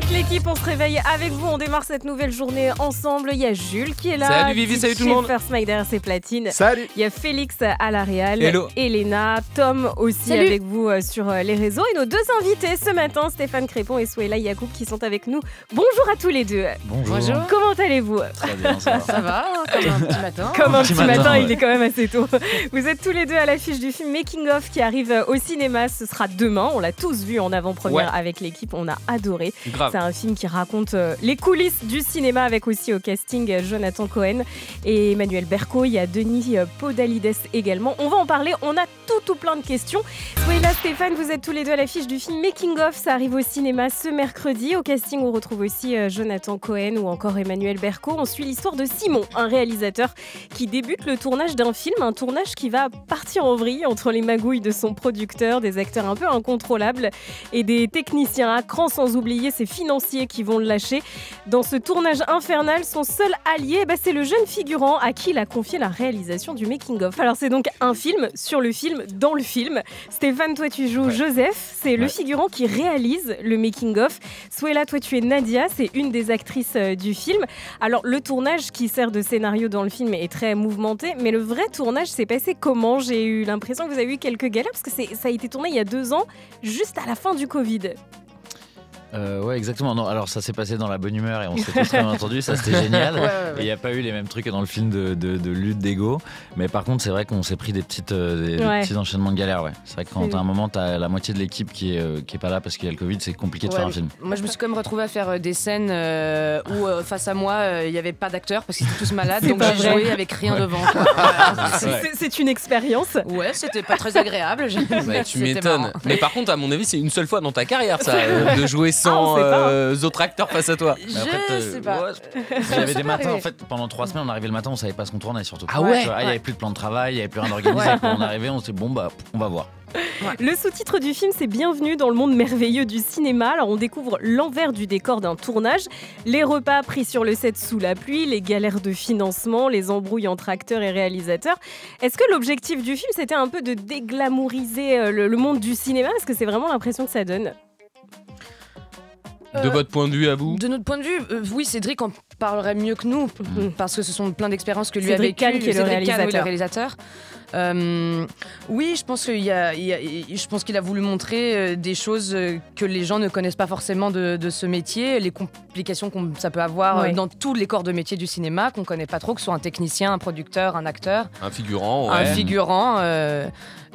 Toute l'équipe, on se réveille avec vous. On démarre cette nouvelle journée ensemble. Il y a Jules qui est là. Salut Vivi, salut tout le monde. First Mike derrière ses platines. Salut. Il y a Félix à la réal. Hello. Elena, Tom aussi Salut. avec vous sur les réseaux. Et nos deux invités ce matin, Stéphane Crépon et Souhaila Yacoub qui sont avec nous. Bonjour à tous les deux. Bonjour. Comment allez-vous? Très bien, ça va. Ça va, comme un petit matin. Comme un petit matin, ouais. il est quand même assez tôt. Vous êtes tous les deux à l'affiche du film Making of qui arrive au cinéma. Ce sera demain. On l'a tous vu en avant-première avec l'équipe. On a adoré. Grave. C'est un film qui raconte les coulisses du cinéma avec aussi au casting Jonathan Cohen et Emmanuel Berco. Il y a Denis Podalides également. On va en parler. On a tout plein de questions. Souhaila, Stéphane, vous êtes tous les deux à l'affiche du film Making of. Ça arrive au cinéma ce mercredi. Au casting, on retrouve aussi Jonathan Cohen ou encore Emmanuel Berco. On suit l'histoire de Simon, un réalisateur qui débute le tournage d'un film. Un tournage qui va partir en vrille entre les magouilles de son producteur, des acteurs un peu incontrôlables et des techniciens à cran, sans oublier ses financiers qui vont le lâcher. Dans ce tournage infernal, son seul allié, c'est le jeune figurant à qui il a confié la réalisation du making-of. Alors c'est donc un film sur le film dans le film. Stéphane, toi tu joues Joseph, c'est le figurant qui réalise le making-of. Souhaila, toi tu es Nadia, c'est une des actrices du film. Alors le tournage qui sert de scénario dans le film est très mouvementé, mais le vrai tournage s'est passé comment? J'ai eu l'impression que vous avez eu quelques galères parce que ça a été tourné il y a 2 ans, juste à la fin du Covid. Ouais, exactement. Non, alors ça s'est passé dans la bonne humeur et on s'est tous très bien entendu. Ça, c'était génial. Et il n'y a pas eu les mêmes trucs que dans le film de lutte d'ego. Mais par contre, c'est vrai qu'on s'est pris des petits enchaînements de galères. Ouais. C'est vrai que quand à un moment, t'as la moitié de l'équipe qui est pas là parce qu'il y a le Covid, c'est compliqué de faire un film. Moi, je me suis quand même retrouvée à faire des scènes où face à moi, il n'y avait pas d'acteurs parce qu'ils étaient tous malades. Donc j'ai joué avec rien devant. C'est une expérience. Ouais, c'était pas très agréable. Tu m'étonnes. Mais par contre, à mon avis, c'est une seule fois dans ta carrière, ça, de jouer sans autres acteurs face à toi. Je sais pas. J'avais des matins, en fait, pendant 3 semaines, on arrivait le matin, on savait pas ce qu'on tournait surtout. Ah ouais. Il y avait plus de plan de travail, il y avait plus rien d'organisé. Quand on arrivait, on s'est dit on va voir. Le sous-titre du film, c'est Bienvenue dans le monde merveilleux du cinéma. Alors on découvre l'envers du décor d'un tournage, les repas pris sur le set sous la pluie, les galères de financement, les embrouilles entre acteurs et réalisateurs. Est-ce que l'objectif du film, c'était un peu de déglamouriser le monde du cinéma? Est-ce que c'est vraiment l'impression que ça donne? De votre point de vue à vous? De notre point de vue, oui, Cédric en parlerait mieux que nous, parce que ce sont plein d'expériences que lui a Cédric vécues. Kahn, qui est le réalisateur. Oui, je pense qu'il a voulu montrer des choses que les gens ne connaissent pas forcément de ce métier, les complications que ça peut avoir dans tous les corps de métier du cinéma, qu'on connaît pas trop, que ce soit un technicien, un producteur, un acteur. Un figurant, Un figurant.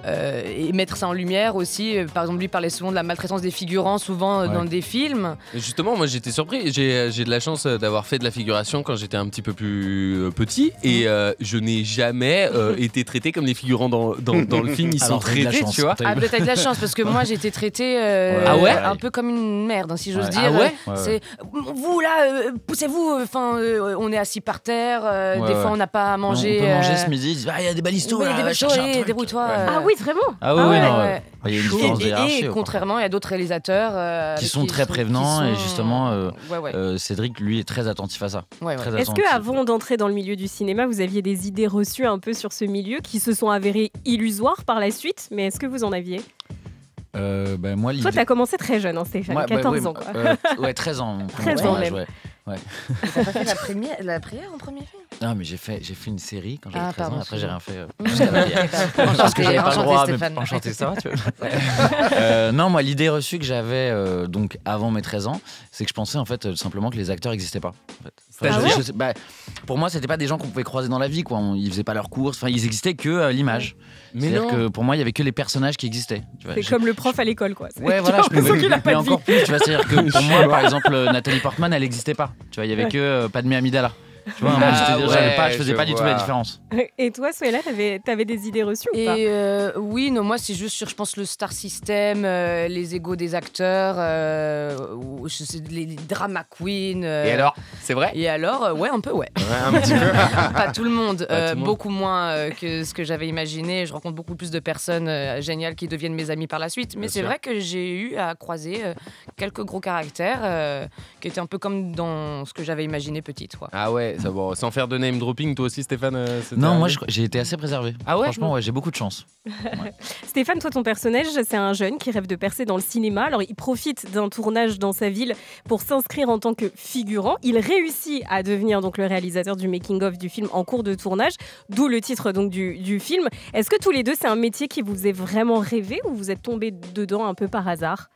Et mettre ça en lumière aussi. Par exemple, lui parlait souvent de la maltraitance des figurants, souvent dans des films. Et justement, moi j'étais surpris. J'ai de la chance d'avoir fait de la figuration quand j'étais un petit peu plus petit. Et je n'ai jamais été traité comme les figurants dans le film. Ils sont traités, tu vois. Ah, peut-être de la chance, parce que moi j'ai été traitée un peu comme une merde, si j'ose dire. Ah ouais. C'est vous là, poussez-vous. On est assis par terre. Des fois, on n'a pas à manger. On peut manger ce midi. Il y a des balistos là. Débrouille-toi. Ah oui, vraiment? Ah oui, non. Il y a une différence de hiérarchie. Et contrairement, il y a d'autres réalisateurs qui sont très prévenants et justement, Cédric, lui, est très attentif à ça. Est-ce qu'avant d'entrer dans le milieu du cinéma, vous aviez des idées reçues un peu sur ce milieu qui se sont avérées illusoires par la suite? Mais est-ce que vous en aviez? Moi, toi, t'as commencé très jeune, Stéphane, 14 ans. Ouais, 13 ans. 13 ans même. T'as pas fait la prière en premier film? Non, mais j'ai fait une série quand j'avais 13 ans. Après, j'ai rien fait. Parce que j'avais pas le droit de chanter ça. Tu vois. Non, moi, l'idée reçue que j'avais donc avant mes 13 ans, c'est que je pensais en fait simplement que les acteurs n'existaient pas. En fait. Pour moi, c'était pas des gens qu'on pouvait croiser dans la vie, quoi. Ils faisaient pas leurs courses. Enfin, ils existaient que à l'image. C'est-à-dire que pour moi, il y avait que les personnages qui existaient. C'est comme le prof à l'école, quoi. Ouais, voilà. Je pouvais encore plus. Tu vois, c'est-à-dire que pour moi, par exemple, Nathalie Portman, elle n'existait pas. Tu vois, il y avait que Padmé Amidala. Tu vois, moi, je faisais pas du tout la différence. Et toi, Souhaila, t'avais des idées reçues ou pas? Oui, non, moi, c'est juste sur, je pense, le star system, les égos des acteurs, les drama queens. Et alors, C'est vrai? Et alors, ouais, un peu, ouais. Ouais, un petit peu. Pas tout le monde, Pas tout le monde. beaucoup moins que ce que j'avais imaginé. Je rencontre beaucoup plus de personnes géniales qui deviennent mes amies par la suite. Mais Bien c'est sûr. vrai que j'ai eu à croiser quelques gros caractères qui étaient un peu comme dans ce que j'avais imaginé petite, quoi. Ah ouais, ça, bon, sans faire de name dropping, toi aussi Stéphane ça t'est Non, moi arrivé j'ai été assez préservé. Ah ouais? Franchement, ouais, j'ai beaucoup de chance. Stéphane, toi, ton personnage, c'est un jeune qui rêve de percer dans le cinéma. Alors, il profite d'un tournage dans sa ville pour s'inscrire en tant que figurant. Il réussit à devenir donc le réalisateur du making-of du film en cours de tournage, d'où le titre donc du film. Est-ce que tous les deux, c'est un métier qui vous est vraiment rêvé ou vous êtes tombés dedans un peu par hasard?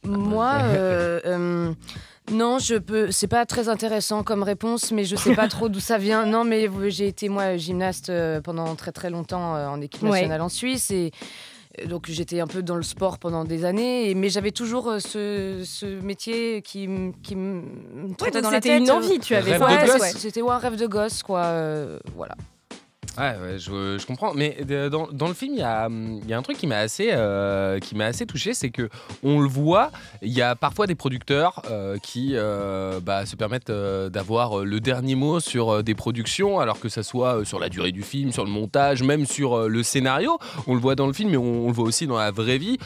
Moi, non, c'est pas très intéressant comme réponse, mais je sais pas trop d'où ça vient. Non, mais j'ai été moi gymnaste pendant très très longtemps en équipe nationale en Suisse et donc j'étais un peu dans le sport pendant des années, mais j'avais toujours ce métier qui me trottait dans la tête. C'était une envie, tu avais. Rêve de gosse. C'était un rêve de gosse, quoi. Voilà. Ouais, je comprends. Mais dans le film, il y a un truc qui m'a assez touché, c'est que on le voit. Il y a parfois des producteurs qui se permettent d'avoir le dernier mot sur des productions, alors que ça soit sur la durée du film, sur le montage, même sur le scénario. On le voit dans le film, mais on le voit aussi dans la vraie vie.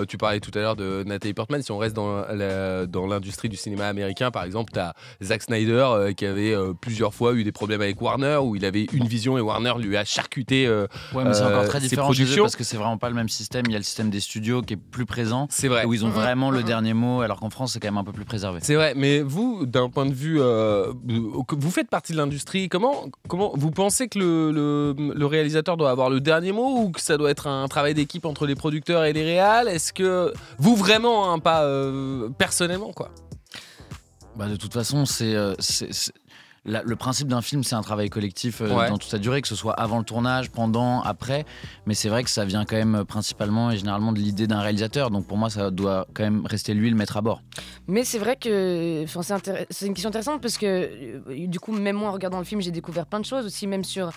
Tu parlais tout à l'heure de Nathalie Portman. Si on reste dans l'industrie du cinéma américain, par exemple, tu as Zack Snyder qui avait plusieurs fois eu des problèmes avec Warner, où il avait une vision et Warner lui a charcuté Ouais, mais c'est encore très ses différent chez eux productions. parce que c'est vraiment pas le même système. Il y a le système des studios qui est plus présent, C'est vrai. où ils ont vraiment le dernier mot, alors qu'en France c'est quand même un peu plus préservé. C'est vrai, mais vous, d'un point de vue, vous faites partie de l'industrie. Comment vous pensez que le réalisateur doit avoir le dernier mot, ou que ça doit être un travail d'équipe entre les producteurs et les réals? Est-ce que vous vraiment, hein, pas personnellement, quoi? Bah, de toute façon, le principe d'un film, c'est un travail collectif dans toute sa durée, que ce soit avant le tournage, pendant, après. Mais c'est vrai que ça vient quand même principalement et généralement de l'idée d'un réalisateur. Donc pour moi, ça doit quand même rester lui le maître à bord. Mais c'est vrai que c'est une question intéressante parce que du coup, même moi en regardant le film, j'ai découvert plein de choses aussi, même sur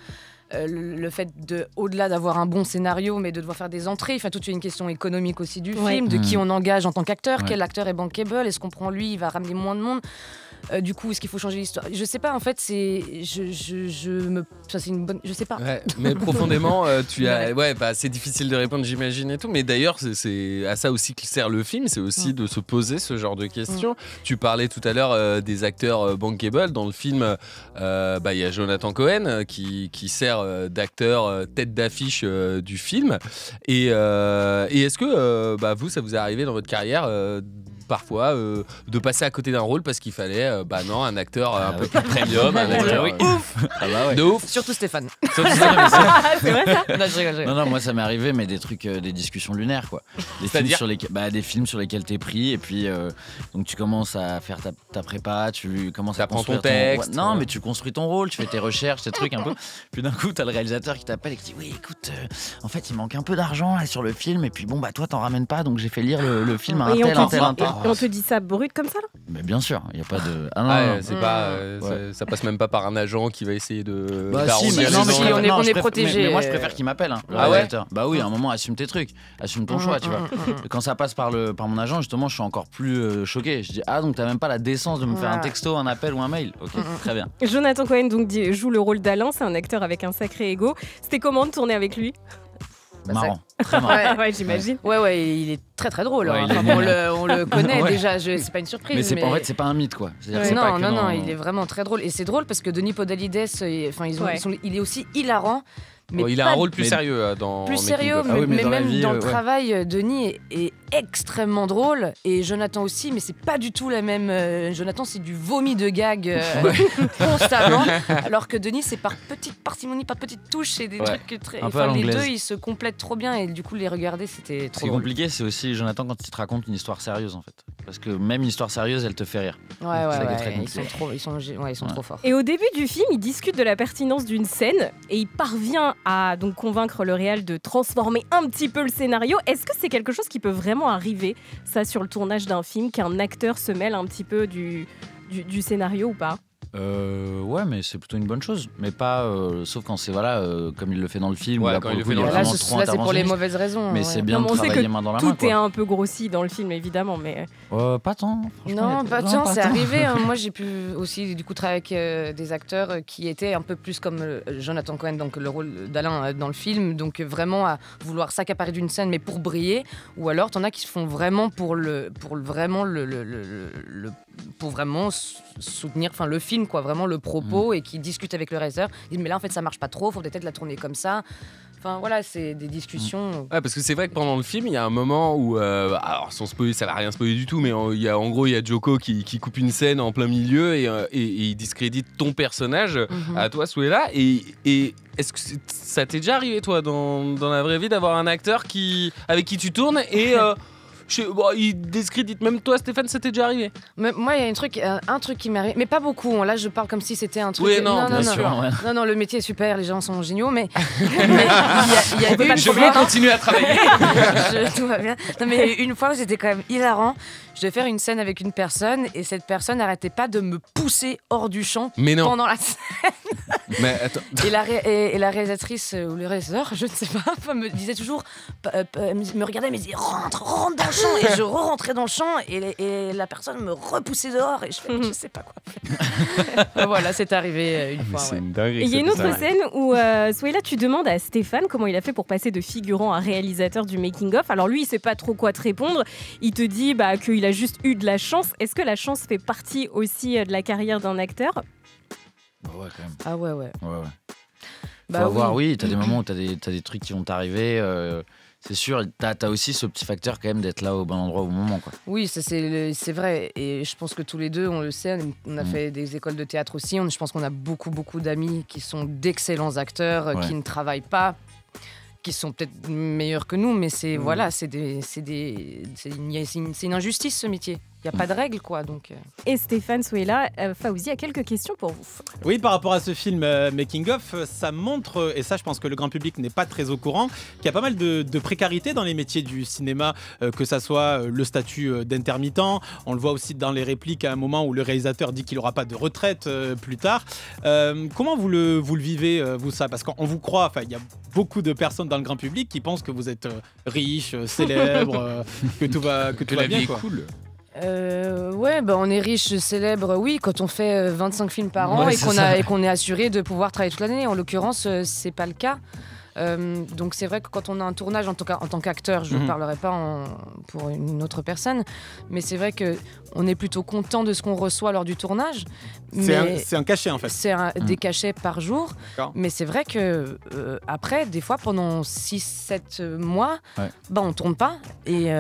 le fait de, au-delà d'avoir un bon scénario, mais de devoir faire des entrées. Enfin, toute une question économique aussi du film, de qui on engage en tant qu'acteur, quel acteur est bankable, est-ce qu'on prend lui, il va ramener moins de monde. Du coup, est-ce qu'il faut changer l'histoire? Je sais pas, en fait, c'est une bonne. Je sais pas. Ouais, mais profondément, c'est difficile de répondre, j'imagine, et tout. Mais d'ailleurs, c'est à ça aussi que sert le film, c'est aussi de se poser ce genre de questions. Tu parlais tout à l'heure des acteurs bankable. Dans le film, il y a Jonathan Cohen qui sert d'acteur tête d'affiche du film. Et est-ce que vous, ça vous est arrivé dans votre carrière parfois de passer à côté d'un rôle parce qu'il fallait un acteur un peu plus premium, un acteur ouf, de ouf. Surtout Stéphane. C'est vrai ça? Non, je rigole. Non, moi ça m'est arrivé, mais des trucs, des discussions lunaires, quoi. Des films sur lesquels t'es pris, et puis donc tu commences à faire ta prépa, tu commences à construire ton texte. Non, mais tu construis ton rôle, tu fais tes recherches, tes trucs un peu. Puis d'un coup, t'as le réalisateur qui t'appelle et qui dit oui, écoute, en fait, il manque un peu d'argent là sur le film, et puis bon, toi, t'en ramènes pas, donc j'ai fait lire le film à un tel. Et on te dit ça brut comme ça là? Mais bien sûr, il y a pas de. Ça passe même pas par un agent qui va essayer de. On est protégé. Mais moi, je préfère qu'il m'appelle, le réalisateur. Bah oui, à un moment, assume tes trucs, assume ton choix, tu vois. Quand ça passe par mon agent, justement, je suis encore plus choqué. Je dis donc t'as même pas la décence de me faire un texto, un appel ou un mail. Ok, très bien. Jonathan Cohen donc joue le rôle d'Alain, c'est un acteur avec un sacré ego. C'était comment de tourner avec lui? Marrant, très marrant. Ouais, j'imagine. Ouais, il est très très drôle. Ouais, on le connaît déjà, c'est pas une surprise. Mais en fait, c'est pas un mythe, quoi. Non, il est vraiment très drôle. Et c'est drôle parce que Denis Podalides, il est aussi hilarant. Mais il a un rôle plus sérieux dans plus sérieux, mais même dans le travail, Denis est extrêmement drôle et Jonathan aussi, mais c'est pas du tout la même. Jonathan, c'est du vomi de gag constamment, alors que Denis, c'est par petite parcimonie, par petites touches, c'est des trucs très. Les deux, ils se complètent trop bien et du coup, les regarder, c'était trop. Ce qui est compliqué, c'est aussi Jonathan quand il te raconte une histoire sérieuse, en fait, parce que même une histoire sérieuse, elle te fait rire. Ils sont trop forts. Et au début du film, il discute de la pertinence d'une scène et il parvient à donc convaincre le réal de transformer un petit peu le scénario. Est-ce que c'est quelque chose qui peut vraiment arriver, ça, sur le tournage d'un film, qu'un acteur se mêle un petit peu du scénario ou pas? Ouais, mais c'est plutôt une bonne chose. Mais pas, sauf quand c'est comme il le fait dans le film. Ouais, là, quand pour il le le coup, fait il y a dans le vraiment Là, trop c'est pour les interventionnisme. mauvaises raisons. Mais ouais. c'est bien Non, de mais on sait travailler que main dans la main. tout est un peu grossi dans le film, évidemment, mais Pas tant. Non, c'est arrivé. Hein. Moi, j'ai pu aussi du coup travailler avec des acteurs qui étaient un peu plus comme Jonathan Cohen, donc le rôle d'Alain dans le film, donc vraiment à vouloir s'accaparer d'une scène, mais pour briller. Ou alors, t'en as qui se font vraiment pour vraiment soutenir, enfin le film, quoi, vraiment le propos, et qui discutent avec le réalisateur. Ils disent mais là en fait ça marche pas trop, faut peut-être la tourner comme ça. Enfin voilà, c'est des discussions. Ouais, parce que c'est vrai que pendant le film, il y a un moment où, alors sans spoiler, ça va rien spoiler du tout, mais en gros, il y a Joko qui coupe une scène en plein milieu et il discrédite ton personnage à toi, Souela. Et est-ce que ça t'est déjà arrivé, toi, dans la vraie vie, d'avoir un acteur avec qui tu tournes et il discrédite même toi, Stéphane, ça t'est déjà arrivé? Mais moi, il y a un truc qui m'arrive, mais pas beaucoup. Hein. Là, je parle comme si c'était un truc. Oui, non, bien sûr, ouais. Non, le métier est super, les gens sont géniaux, mais il y a des Je vais continuer à travailler. Tout va bien. Non, mais une fois, c'était quand même hilarant. Je devais faire une scène avec une personne et cette personne n'arrêtait pas de me pousser hors du champ pendant la scène. Mais attends. Et la réalisatrice ou le réalisateur, je ne sais pas, me disait toujours, me regardait, me disait rentre dans le champ. Et je re-rentrais dans le champ et la personne me repoussait dehors et je sais pas quoi. Voilà, c'est arrivé une fois. C'est Ouais. une dinguerie. Et il y a une autre scène où Souela, tu demandes à Stéphane comment il a fait pour passer de figurant à réalisateur du making-of. Alors lui, il sait pas trop quoi te répondre. Il te dit qu'il a juste eu de la chance. Est-ce que la chance fait partie aussi de la carrière d'un acteur? Bah ouais, quand même. Ah ouais. Ouais. Bah Faut avoir, t'as des moments où t'as des trucs qui vont t'arriver. C'est sûr, t'as aussi ce petit facteur quand même d'être là au bon endroit au bon moment, quoi. Oui, c'est vrai. Et je pense que tous les deux, on le sait, on a fait des écoles de théâtre aussi. Je pense qu'on a beaucoup d'amis qui sont d'excellents acteurs, qui ne travaillent pas, qui sont peut-être meilleurs que nous, mais c'est une injustice, ce métier. Il n'y a pas de règles, quoi. Donc. Et Stéphane, Souela, Fawzi a quelques questions pour vous. Oui, par rapport à ce film Making of, ça montre, et ça je pense que le grand public n'est pas très au courant, qu'il y a pas mal de précarité dans les métiers du cinéma, que ça soit le statut d'intermittent, on le voit aussi dans les répliques à un moment où le réalisateur dit qu'il n'aura pas de retraite plus tard. Comment vous le vivez, vous, ça? Parce qu'on vous croit, il y a beaucoup de personnes dans le grand public qui pensent que vous êtes riche, célèbre, que tout va la bien, vie est quoi. cool. On est riche, célèbre, oui, quand on fait 25 films par an Ouais, et qu'on est assuré de pouvoir travailler toute l'année. En l'occurrence, c'est pas le cas. Donc c'est vrai que quand on a un tournage, en tant qu'acteur, je ne parlerai pas pour une autre personne, mais c'est vrai qu'on est plutôt content de ce qu'on reçoit lors du tournage. C'est un cachet, en fait. C'est des cachets par jour. D'accord. Mais c'est vrai que après, des fois, pendant 6-7 mois, on ne tourne pas. Et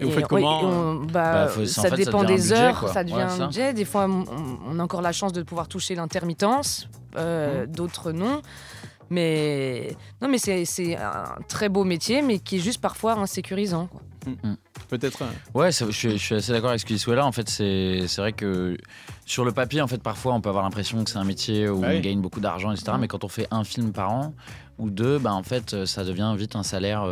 vous faites comment ça dépend des heures, quoi. ça devient un budget. Des fois, on a encore la chance de pouvoir toucher l'intermittence, d'autres non. Mais c'est un très beau métier, mais qui est juste parfois insécurisant, quoi. Peut-être. Ouais, je suis assez d'accord avec ce qu'il dit là. En fait, c'est vrai que sur le papier, en fait, parfois, on peut avoir l'impression que c'est un métier où on gagne beaucoup d'argent, etc. Mais quand on fait un film par an ou deux, en fait, ça devient vite un salaire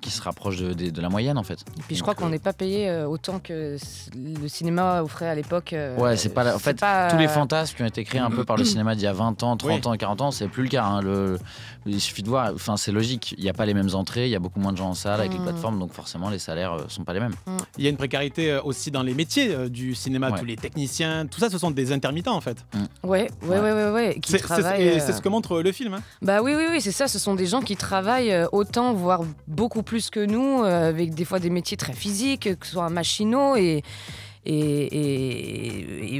qui se rapproche de la moyenne, en fait. Et puis je crois qu'on n'est pas payé autant que le cinéma offrait à l'époque. Ouais, c'est pas. En fait, tous les fantasmes qui ont été créés un peu par le cinéma d'il y a 20 ans, 30 ans, 40 ans, c'est plus le cas. Hein. Il suffit de voir. Enfin, c'est logique. Il n'y a pas les mêmes entrées. Il y a beaucoup moins de gens en salle avec les plateformes, donc forcément, les salaires sont pas les mêmes. Il y a une précarité aussi dans les métiers du cinéma. Tous les techniciens, tout ça, ce sont des intermittents, en fait. Ouais. Qui travaillent. Et c'est ce que montre le film. Hein. Bah oui, c'est ça. Ce sont des gens qui travaillent autant, voire beaucoup plus que nous, avec des fois des métiers très physiques, que ce soit machinaux et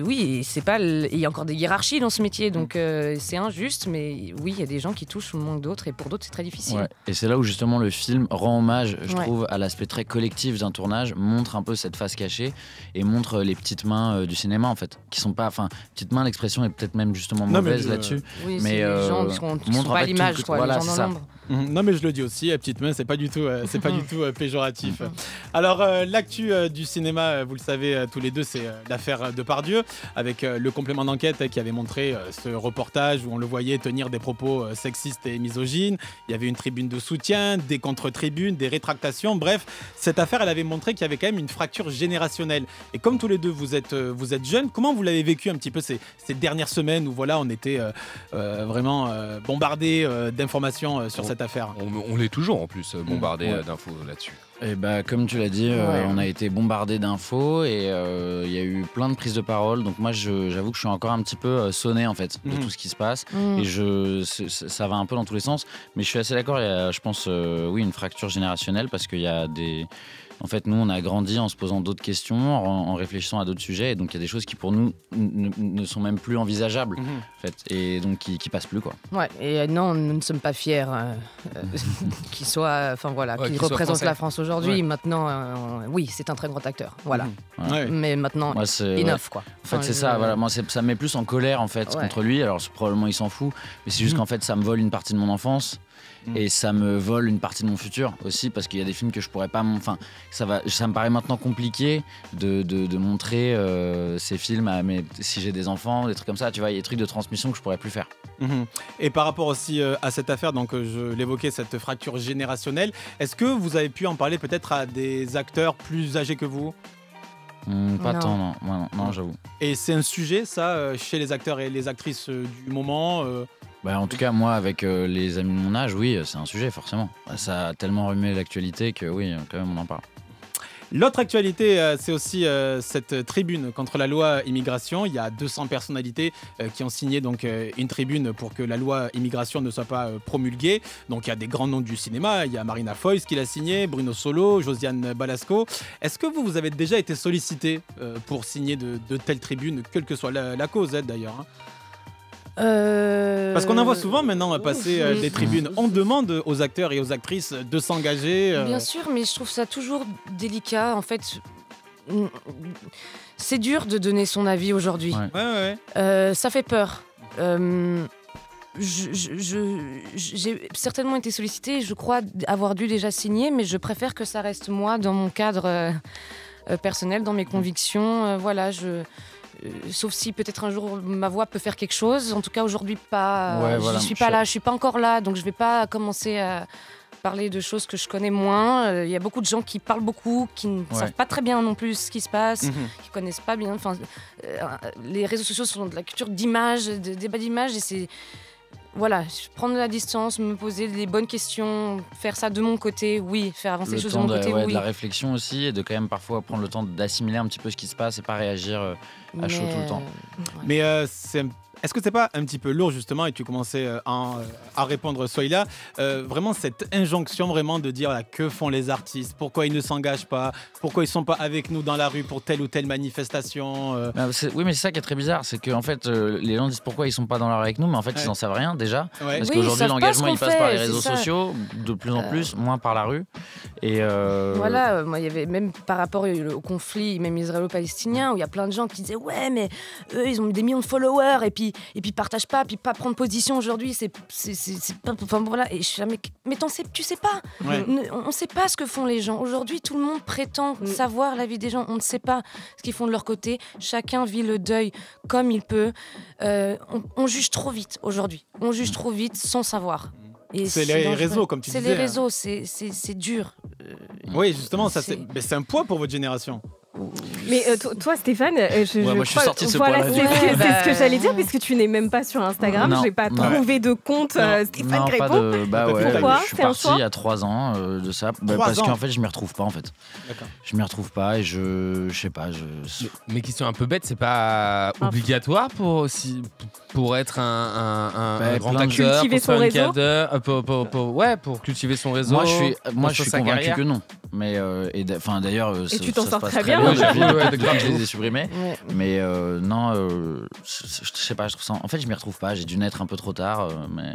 oui, c'est pas. Il y a encore des hiérarchies dans ce métier, donc c'est injuste, mais oui, il y a des gens qui touchent moins que d'autres, et pour d'autres, c'est très difficile. Ouais. Et c'est là où justement le film rend hommage, je trouve, à l'aspect très collectif d'un tournage, montre un peu cette face cachée et montre les petites mains du cinéma, en fait, qui sont pas. Enfin, petites mains, l'expression est peut-être même justement mauvaise là-dessus. Oui, mais c'est les gens qui sont pas à l'image, quoi, voilà, les gens dans l'ombre. Non, mais je le dis aussi, petite main, c'est pas du tout, péjoratif. Alors, l'actu du cinéma, vous le savez tous les deux, c'est l'affaire Depardieu, avec le complément d'enquête qui avait montré ce reportage où on le voyait tenir des propos sexistes et misogynes. Il y avait une tribune de soutien, des contre-tribunes, des rétractations. Bref, cette affaire, elle avait montré qu'il y avait quand même une fracture générationnelle. Et comme tous les deux, vous êtes jeunes, comment vous l'avez vécu un petit peu ces dernières semaines où voilà, on était vraiment bombardés d'informations sur cette affaire? On l'est toujours en plus bombardé d'infos là-dessus. Et bah, comme tu l'as dit, on a été bombardé d'infos et il y a eu plein de prises de parole. Donc moi, j'avoue que je suis encore un petit peu sonné en fait de tout ce qui se passe. Et ça va un peu dans tous les sens. Mais je suis assez d'accord, il y a, je pense, oui, une fracture générationnelle parce qu'il y a des... En fait, nous, on a grandi en se posant d'autres questions, en réfléchissant à d'autres sujets. Et donc, il y a des choses qui, pour nous, ne sont même plus envisageables. En fait, et donc, qui passent plus, quoi. Ouais, et non, nous ne sommes pas fiers qu'il soit... Enfin, voilà, qu'il représente la France aujourd'hui. Ouais. Maintenant, oui, c'est un très grand acteur. Voilà. Mais maintenant, moi, enough, quoi. En fait, c'est ça. Voilà, moi, ça me met plus en colère, en fait, contre lui. Alors, probablement, il s'en fout. Mais c'est juste qu'en fait, ça me vole une partie de mon enfance. Et ça me vole une partie de mon futur aussi parce qu'il y a des films que je pourrais pas... Enfin, ça me paraît maintenant compliqué de montrer ces films si j'ai des enfants, des trucs comme ça. Tu vois, il y a des trucs de transmission que je pourrais plus faire. Et par rapport aussi à cette affaire, donc je l'évoquais, cette fracture générationnelle, est-ce que vous avez pu en parler peut-être à des acteurs plus âgés que vous? Pas tant, non, j'avoue. Et c'est un sujet, ça, chez les acteurs et les actrices du moment Bah, en tout cas, moi, avec les amis de mon âge, oui, c'est un sujet, forcément. Ça a tellement remué l'actualité que oui, quand même, on en parle. L'autre actualité, c'est aussi cette tribune contre la loi immigration. Il y a 200 personnalités qui ont signé donc, une tribune pour que la loi immigration ne soit pas promulguée. Donc il y a des grands noms du cinéma. Il y a Marina Foïs qui l'a signé, Bruno Solo, Josiane Balasco. Est-ce que vous avez déjà été sollicité pour signer de telles tribunes, quelle que soit la cause, d'ailleurs Parce qu'on en voit souvent maintenant passer des tribunes. On demande aux acteurs et aux actrices de s'engager. Bien sûr, mais je trouve ça toujours délicat. En fait, c'est dur de donner son avis aujourd'hui. Ça fait peur. J'ai certainement été sollicitée. Je crois avoir dû déjà signer, mais je préfère que ça reste moi dans mon cadre personnel, dans mes convictions. Voilà, sauf si peut-être un jour ma voix peut faire quelque chose. En tout cas, aujourd'hui, pas. Je suis pas là, je suis pas encore là, donc je vais pas commencer à parler de choses que je connais moins. Il y a beaucoup de gens qui parlent beaucoup, qui ne savent pas très bien non plus ce qui se passe, qui connaissent pas bien. Enfin, les réseaux sociaux sont de la culture d'image, de débat d'image, et c'est voilà, prendre de la distance, me poser les bonnes questions, faire ça de mon côté, oui, faire avancer les choses de mon côté, oui. De la réflexion aussi, et de quand même parfois prendre le temps d'assimiler un petit peu ce qui se passe et pas réagir à chaud tout le temps. Mais est-ce que c'est pas un petit peu lourd justement, et tu commençais à répondre Soïla, vraiment cette injonction vraiment de dire là, que font les artistes, pourquoi ils ne s'engagent pas, pourquoi ils sont pas avec nous dans la rue pour telle ou telle manifestation Oui, mais c'est ça qui est très bizarre, c'est que en fait les gens disent pourquoi ils sont pas dans la rue avec nous, mais en fait ils en savent rien déjà, parce qu'aujourd'hui l'engagement il passe par les réseaux sociaux, de plus en plus, moins par la rue. Et voilà, moi il y avait même par rapport au conflit même israélo-palestinien où il y a plein de gens qui disaient ouais mais eux ils ont des millions de followers et puis partagent pas, puis pas prendre position aujourd'hui, c'est pas, enfin voilà, et je suis là, mais tu sais pas, on sait pas ce que font les gens aujourd'hui, tout le monde prétend savoir la vie des gens, on ne sait pas ce qu'ils font de leur côté, chacun vit le deuil comme il peut, on juge trop vite aujourd'hui, on juge trop vite sans savoir. Et c'est les réseaux, comme tu disais. C'est les réseaux, c'est dur. Oui, justement, c'est un poids pour votre génération. Mais toi, Stéphane, moi je suis sorti de ce voilà, point-là. C'est ce que j'allais dire, puisque tu n'es même pas sur Instagram. Je n'ai pas trouvé de compte Stéphane Grépon. Pourquoi? Je suis parti il y a 3 ans de ça. Parce qu'en fait, je m'y retrouve pas en fait. Je m'y retrouve pas et je sais pas. Mais question un peu bête, c'est pas obligatoire pour être un grand acteur, cultiver son réseau. Pour cultiver son réseau. Moi, je suis convaincu que non. Mais d'ailleurs, tu t'en sors très bien. Je les ai supprimés. Mais non, je sais pas, je trouve ça. En fait, je m'y retrouve pas. J'ai dû naître un peu trop tard. Mais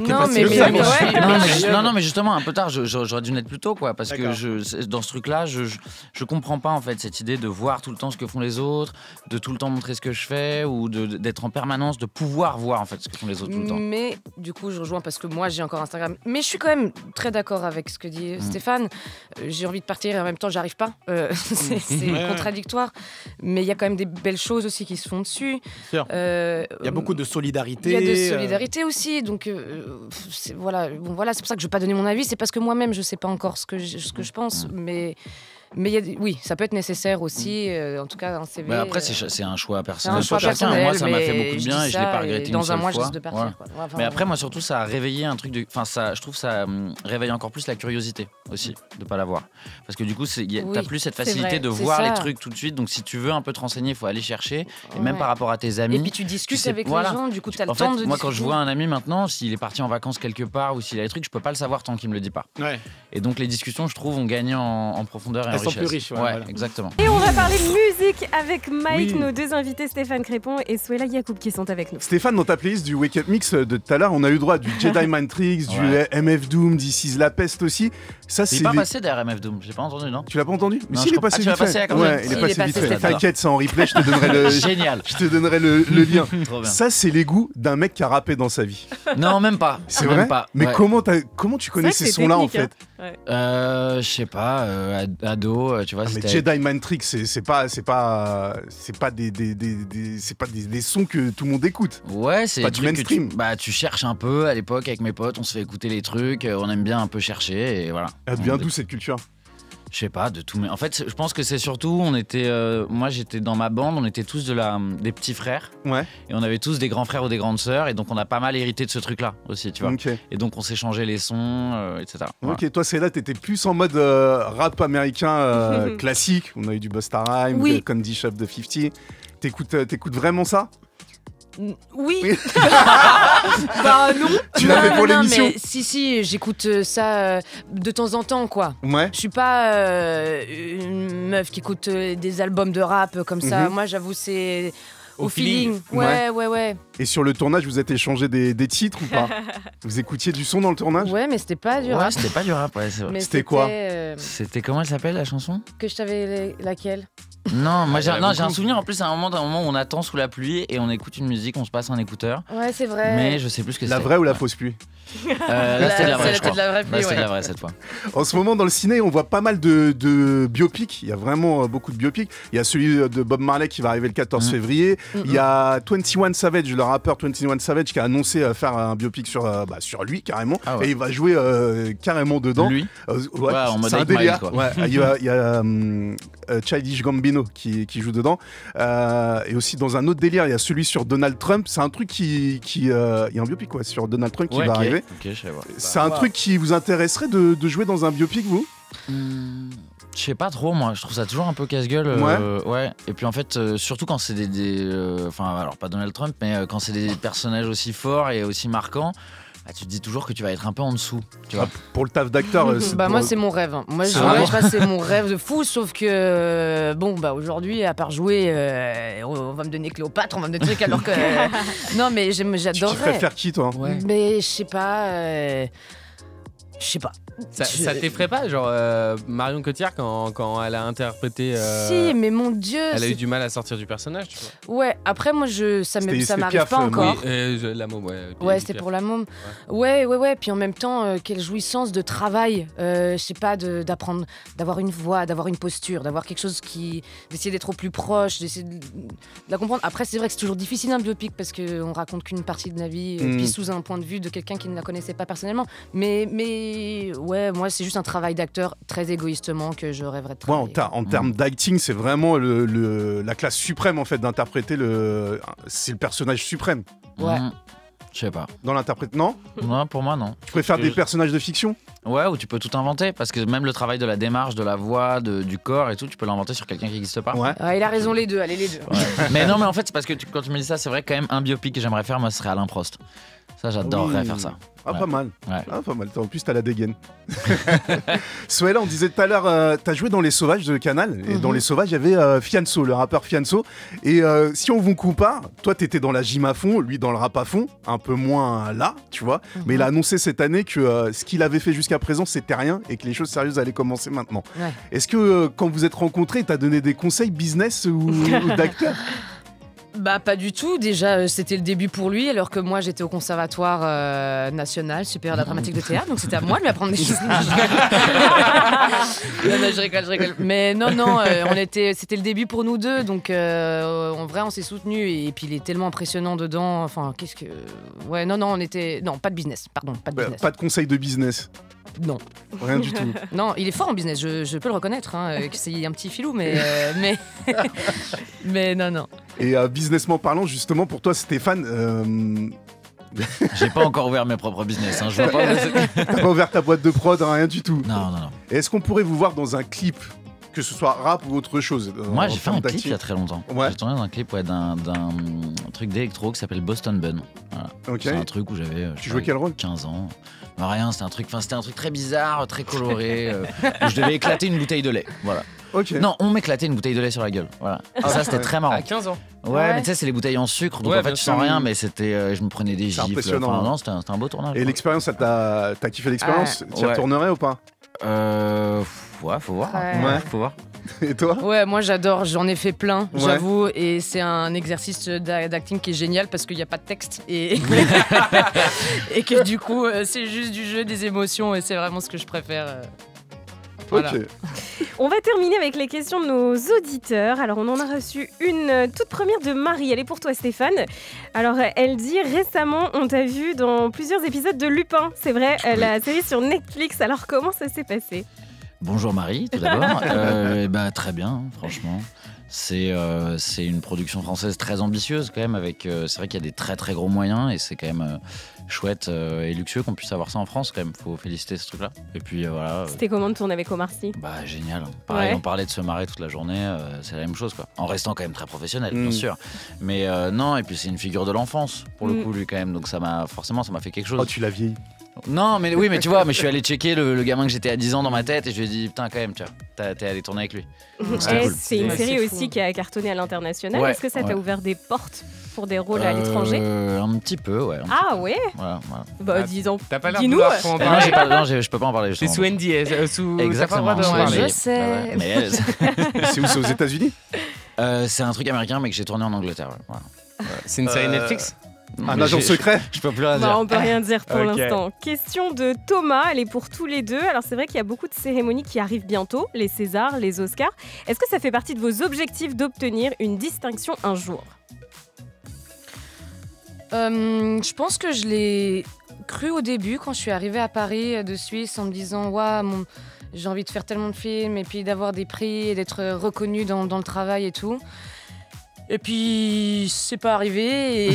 non, mais justement, un peu tard. J'aurais dû naître plus tôt, quoi. Parce que dans ce truc-là, je comprends pas en fait cette idée de voir tout le temps ce que font les autres, de tout le temps montrer ce que je fais, ou d'être en permanence, de pouvoir voir en fait ce que font les autres tout le temps. Mais du coup, je rejoins parce que moi, j'ai encore Instagram. Mais je suis quand même très d'accord avec ce que dit Stéphane. j'ai envie de partir et en même temps j'arrive pas. C'est contradictoire. Mais il y a quand même des belles choses aussi qui se font dessus. Il y a beaucoup de solidarité. Il y a de solidarité aussi. Donc voilà, c'est pour ça que je ne vais pas donner mon avis. C'est parce que moi-même je ne sais pas encore ce que je pense. Mais oui, ça peut être nécessaire aussi, en tout cas un CV. Bah après, c'est un choix personnel. C'est un choix personnel. Moi, ça m'a fait beaucoup de bien et je l'ai pas regretté une seule fois. Dans un mois, je risque de partir. Quoi. Ouais, mais après, moi, surtout, ça a réveillé un truc de. Enfin, je trouve ça réveille encore plus la curiosité aussi de pas l'avoir. Parce que du coup, t'as plus cette facilité de voir les trucs tout de suite. Donc, si tu veux un peu te renseigner, il faut aller chercher. Et même par rapport à tes amis. Et puis, tu discutes avec les gens. Du coup, tu as le temps de. Moi, quand je vois un ami maintenant, s'il est parti en vacances quelque part ou s'il a des trucs, je peux pas le savoir tant qu'il me le dit pas. Et donc, les discussions, je trouve, ont gagné en profondeur et en richesse. Elles sont plus riches. Exactement. Et on va parler musique avec Mike, nos deux invités Stéphane Crépon et Souhaila Yacoub qui sont avec nous. Stéphane, dans ta playlist du Wake Up Mix de tout à l'heure, on a eu droit du Jedi Mind Tricks, du MF Doom, This Is La Peste aussi. Ça, il n'est pas passé derrière MF Doom, j'ai pas entendu, non? Tu l'as pas entendu? Mais non, si, il est passé vite fait. Ouais, il est passé vite fait. T'inquiète, ça en replay, je te donnerai le. Génial. Je te donnerai le lien. Ça, c'est les goûts d'un mec qui a rappé dans sa vie. Non, même pas. C'est vrai? Mais comment tu connais ces sons-là en fait? Je sais pas, ado, tu vois. Mais Jedi Mind Tricks, c'est pas des sons que tout le monde écoute. Ouais, c'est pas du mainstream. Tu cherches un peu à l'époque avec mes potes, on se fait écouter les trucs, on aime bien un peu chercher et voilà. Elle vient d'où cette culture? Je sais pas, de tout. Mais en fait, je pense que c'est surtout, moi j'étais dans ma bande, on était tous des petits frères. Ouais. Et on avait tous des grands frères ou des grandes sœurs. Et donc on a pas mal hérité de ce truc-là aussi, tu vois. Okay. Et donc on s'échangeait les sons, etc. Voilà. Ok, toi c'est là, t'étais plus en mode rap américain classique. On a eu du Busta Rhymes, Candy Shop de 50. T'écoutes vraiment ça? Oui. Bah non. Tu l'as fait pour l'émission? Mais si, j'écoute ça de temps en temps, quoi. Ouais. Je suis pas une meuf qui écoute des albums de rap comme ça. Moi, j'avoue, c'est au feeling. Ouais. Et sur le tournage, vous êtes échangé des titres ou pas? Vous écoutiez du son dans le tournage? Ouais, mais c'était pas du rap. Ouais, c'était pas du rap, ouais, c'est vrai. C'était quoi? C'était comment elle s'appelle la chanson? Que je t'avais laquelle? Non, moi j'ai un souvenir en plus à un moment où on attend sous la pluie et on écoute une musique, on se passe un écouteur. Ouais, c'est vrai. Mais je sais plus ce que c'est. La vraie ou la fausse pluie? Là c'était de la vraie, je crois. C'était de la vraie cette fois. En ce moment dans le ciné, on voit pas mal de biopics. Il y a vraiment beaucoup de biopics. Il y a celui de Bob Marley qui va arriver le 14 février. Il y a 21 Savage, le rappeur 21 Savage qui a annoncé faire un biopic sur lui carrément. Ah ouais. Et il va jouer carrément dedans. Lui en mode c'est un délire. Quoi. Ouais, il y a Childish Gambino qui joue dedans. Et aussi dans un autre délire, il y a celui sur Donald Trump. C'est un truc il y a un biopic sur Donald Trump qui va arriver. C'est un truc qui vous intéresserait de jouer dans un biopic, vous? Je sais pas trop, moi. Je trouve ça toujours un peu casse-gueule. Ouais. Et puis en fait, surtout quand c'est alors pas Donald Trump, mais quand c'est des personnages aussi forts et aussi marquants. Tu te dis toujours que tu vas être un peu en dessous, tu vois. Pour le taf d'acteur, moi c'est mon rêve. Moi c'est mon rêve de fou, sauf que aujourd'hui, à part jouer, on va me donner Cléopâtre, on va me donner trucs alors que non mais j'adorerais. Tu ferais faire qui toi? Mais je sais pas. Ça t'effraie pas, genre Marion Cotillard quand elle a interprété. Si, mais mon Dieu. Elle a eu du mal à sortir du personnage, tu vois. Ouais, après moi ça m'arrive pas encore. Oui, la môme, ouais, c'était pour la môme. Ouais. Puis en même temps, quelle jouissance de travail. Je sais pas, d'apprendre, d'avoir une voix, d'avoir une posture, d'avoir quelque chose d'essayer d'être au plus proche, d'essayer de la comprendre. Après, c'est vrai que c'est toujours difficile un biopic parce qu'on raconte qu'une partie de la vie, puis sous un point de vue de quelqu'un qui ne la connaissait pas personnellement. Mais ouais, moi c'est juste un travail d'acteur très égoïstement que je rêverais de travailler. En termes d'acting, c'est vraiment la classe suprême en fait d'interpréter c'est le personnage suprême. Ouais. Je sais pas. Dans l'interprète, non? Non, pour moi non. Tu préfères des personnages de fiction? Ouais, où tu peux tout inventer, parce que même le travail de la démarche, de la voix, du corps et tout, tu peux l'inventer sur quelqu'un qui n'existe pas. Ouais. Il a raison, les deux, allez les deux. Ouais. Mais non, mais en fait c'est parce que quand tu me dis ça, c'est vrai quand même un biopic que j'aimerais faire, moi ce serait Alain Prost. Ça, j'adorerais faire ça. Ah, pas mal. Ouais. Ah, pas mal. En plus, t'as la dégaine. Souhaila, on disait tout à l'heure, t'as joué dans Les Sauvages de Canal. Et dans Les Sauvages, il y avait Fianso, le rappeur Fianso. Et si on vous compare, toi, t'étais dans la gym à fond, lui dans le rap à fond. Un peu moins là, tu vois. Mais il a annoncé cette année que ce qu'il avait fait jusqu'à présent, c'était rien. Et que les choses sérieuses allaient commencer maintenant. Ouais. Est-ce que quand vous êtes rencontrés, t'as donné des conseils business ou d'acteur? Bah pas du tout, déjà c'était le début pour lui alors que moi j'étais au conservatoire national supérieur de la dramatique de théâtre donc c'était à moi de lui apprendre des choses. Non, je rigole. Mais non, c'était le début pour nous deux donc en vrai on s'est soutenus et puis il est tellement impressionnant dedans, enfin qu'est-ce que... Ouais non, pas de business, pardon, pas de business. Pas de conseil de business. Non. Rien du tout. Non, il est fort en business, je peux le reconnaître, que c'est un petit filou, mais non. Et businessment parlant, justement, pour toi, Stéphane, J'ai pas encore ouvert mes propres business. Je vois pas. t'as pas ouvert ta boîte de prod, rien du tout. Non. Et est-ce qu'on pourrait vous voir dans un clip, que ce soit rap ou autre chose Moi, j'ai fait un clip il y a très longtemps. Ouais. J'ai tourné dans un clip d'un truc d'électro qui s'appelle Boston Bun. Voilà. Ok. C'est un truc où j'avais Tu jouais quel rôle? 15 ans. Rien, c'était un truc très bizarre, très coloré, où je devais éclater une bouteille de lait. Voilà. Ok. Non, on m'éclatait une bouteille de lait sur la gueule. Voilà. Et ça, c'était très marrant. À 15 ans. Ouais, mais tu sais, c'est les bouteilles en sucre, donc Ouais, en fait, bien tu sûr. sens rien, mais c'était, je me prenais des C'est gifles. impressionnant. Enfin, non, c'était un beau tournage. Et l'expérience, t'as kiffé l'expérience? Tu y Ouais. retournerais ou pas? Ouais, faut voir. Ouais. Faut voir. Et toi? Ouais, moi j'adore, j'en ai fait plein, Ouais. j'avoue, et c'est un exercice d'acting qui est génial parce qu'il n'y a pas de texte et, et que du coup c'est juste du jeu, des émotions et c'est vraiment ce que je préfère. Voilà. Ok. On va terminer avec les questions de nos auditeurs. Alors, on en a reçu une toute première de Marie. Elle est pour toi, Stéphane. Alors, elle dit récemment, on t'a vu dans plusieurs épisodes de Lupin. C'est vrai, la série sur Netflix. Alors, comment ça s'est passé? Bonjour Marie, tout d'abord. Très bien, franchement. C'est une production française très ambitieuse quand même. C'est vrai qu'il y a des très très gros moyens et c'est quand même chouette et luxueux qu'on puisse avoir ça en France quand même. Faut féliciter ce truc-là. Et puis voilà. C'était comment de tourner avec Omar Sy? Bah génial. Pareil, Ouais. on parlait de se marrer toute la journée, c'est la même chose quoi. En restant quand même très professionnel, bien sûr. Mais non, et puis c'est une figure de l'enfance pour le coup lui quand même. Donc ça m'a fait quelque chose. Oh, tu l'as vieilli. Non, mais oui, mais tu vois, mais je suis allé checker le gamin que j'étais à 10 ans dans ma tête et je lui ai dit putain quand même, tu vois, t'es allé tourner avec lui. C'était Eh, cool. c'est une Ouais, série c'est aussi fou. qui a cartonné à l'international. Ouais, Est-ce que ça t'a ouais. ouvert des portes pour des rôles à l'étranger? Un petit peu, ouais. Ah ouais? Voilà. Bah, Ah, disons. T'as pas l'air de Dis-nous. vouloir trop en Non, parler. je peux pas en parler. C'est justement. sous NDA, sous... Exactement. T'as pas le droit d'en Ouais, parler. je sais. Ouais, mais C'est où? C'est aux États-Unis? c'est un truc américain, mais que j'ai tourné en Angleterre. Ouais. Voilà. C'est une série Netflix. Un Mais agent j'ai- secret? Je peux plus rien Bah, dire. on peut rien dire pour Ok. l'instant. Question de Thomas, elle est pour tous les deux. Alors c'est vrai qu'il y a beaucoup de cérémonies qui arrivent bientôt, les Césars, les Oscars. Est-ce que ça fait partie de vos objectifs d'obtenir une distinction un jour? Je pense que je l'ai cru au début quand je suis arrivée à Paris de Suisse en me disant waouh, j'ai envie de faire tellement de films et puis d'avoir des prix et d'être reconnue dans le travail et tout. Et puis c'est pas arrivé et,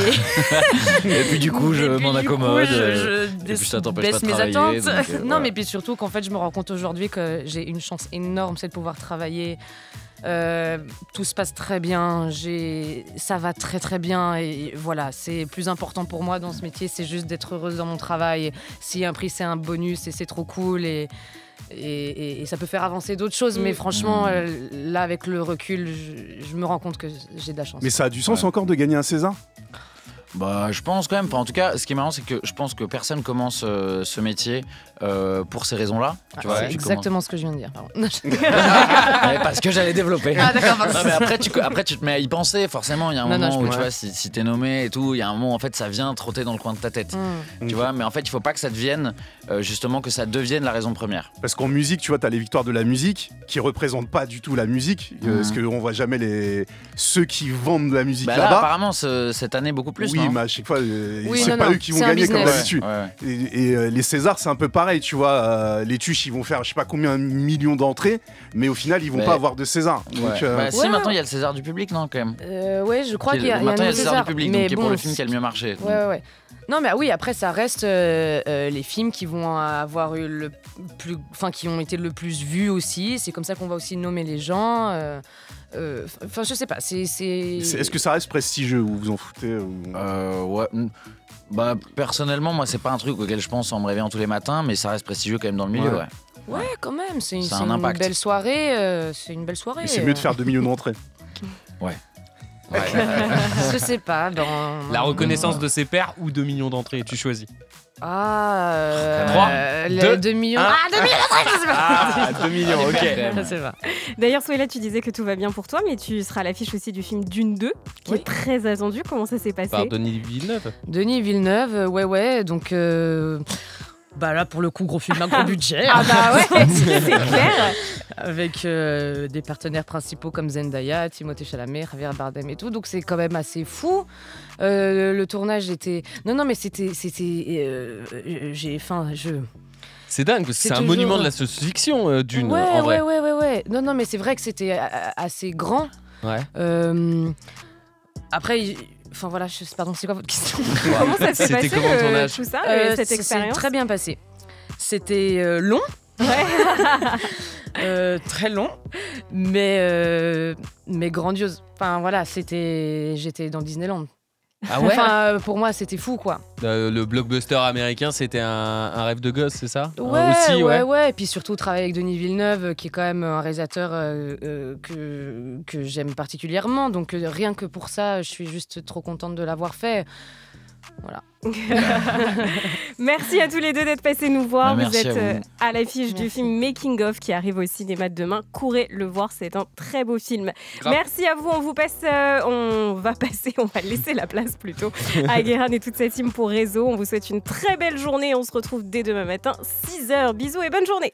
Et puis du coup, je et puis, m'en du coup, accommode. je puis, ça t'empêche pas baisse de mes travailler, attentes. donc, Non, voilà. mais puis surtout qu'en fait, je me rends compte aujourd'hui que j'ai une chance énorme, c'est de pouvoir travailler. Tout se passe très bien, ça va très très bien et voilà, c'est plus important pour moi dans ce métier, c'est juste d'être heureuse dans mon travail. S'il y a un prix, c'est un bonus et c'est trop cool et ça peut faire avancer d'autres choses, mais franchement, là avec le recul, je me rends compte que j'ai de la chance. Mais ça a du sens encore de gagner un César? Bah, je pense quand même. Enfin, en tout cas, ce qui est marrant, c'est que je pense que personne commence ce métier pour ces raisons-là. Tu vois, c'est tu exactement ce que je viens de dire. pardon. Ouais, parce que j'allais développer. Ah, d'accord, pardon. Non, mais après, tu te mets à y penser. Forcément, il y a un Non, non, moment je où, peux- tu vois, si t'es nommé et tout, il y a un moment, en fait, ça vient trotter dans le coin de ta tête. Tu vois, mais en fait, il faut pas que ça devienne, justement, que ça devienne la raison première. Parce qu'en musique, tu vois, t'as les victoires de la musique qui représentent pas du tout la musique. Parce qu'on voit jamais ceux qui vendent la musique Bah là, là-bas. apparemment, cette année, beaucoup plus. Oui, non mais à chaque fois, Oui, c'est non, pas non, eux qui vont c'est un gagner comme business. d'habitude. Ouais. Et les Césars, c'est un peu pareil, tu vois. Les tuches, ils vont faire je sais pas combien de millions d'entrées, mais au final, ils vont Mais- pas avoir de César. Donc, Ouais. Bah, si, Ouais. maintenant, il y a le César du public, non, quand même. Ouais, je crois qu'il y a un Maintenant, il y a nouveau le César César, du public, mais donc qui est pour bon, le film qui a le mieux marché. donc. Ouais. Non, mais oui, après, ça reste les films qui vont avoir eu qui ont été le plus vus aussi. C'est comme ça qu'on va aussi nommer les gens. Enfin, je sais pas. est-ce que ça reste prestigieux ou vous vous en foutez Ouais. Bah, personnellement, moi, c'est pas un truc auquel je pense en me réveillant tous les matins, mais ça reste prestigieux quand même dans le milieu, Ouais. ouais. Ouais, quand même. C'est Ça a un une impact. belle soirée. C'est une belle soirée. Et c'est mieux de faire 2 millions d'entrées. Je sais pas. La reconnaissance de ses pairs ou 2 millions d'entrées, tu choisis. 3, 2, 2 millions. 2 millions, je sais pas. Ah, 2 millions, ok. Je sais pas. D'ailleurs, Souhaila, tu disais que tout va bien pour toi, mais tu seras à l'affiche aussi du film Dune 2, qui est très attendu. Comment ça s'est passé? Par Denis Villeneuve. Denis Villeneuve, ouais. Donc, bah là, pour le coup, gros film à gros budget. Ah bah ouais, c'est clair. Avec des partenaires principaux comme Zendaya, Timothée Chalamet, Javier Bardem et tout. Donc, c'est quand même assez fou. Le tournage était... Non, mais c'était... C'est dingue, parce que c'est un toujours... monument de la science-fiction, Dune, en vrai. Ouais. Non, mais c'est vrai que c'était assez grand. Ouais. Après... Enfin voilà, pardon, c'est quoi votre question? Comment ça s'est passé, comment le tournage? tout ça, cette Ça s'est expérience? très bien passé. C'était long. Très long, mais grandiose. Enfin voilà, j'étais dans Disneyland. Ah ouais? Enfin, pour moi, c'était fou, quoi. Le blockbuster américain, c'était un rêve de gosse, c'est ça? Ouais, aussi, ouais. Et puis surtout, travailler avec Denis Villeneuve, qui est quand même un réalisateur que j'aime particulièrement. Donc, rien que pour ça, je suis juste trop contente de l'avoir fait. Voilà. Merci à tous les deux d'être passés nous voir. Vous Merci êtes à l'affiche du film Making of qui arrive au cinéma demain. Courez le voir, c'est un très beau film. Grave. Merci à vous. On va laisser la place plutôt à Guérin et toute sa team pour Réseau. On vous souhaite une très belle journée. On se retrouve dès demain matin, 6h. Bisous et bonne journée.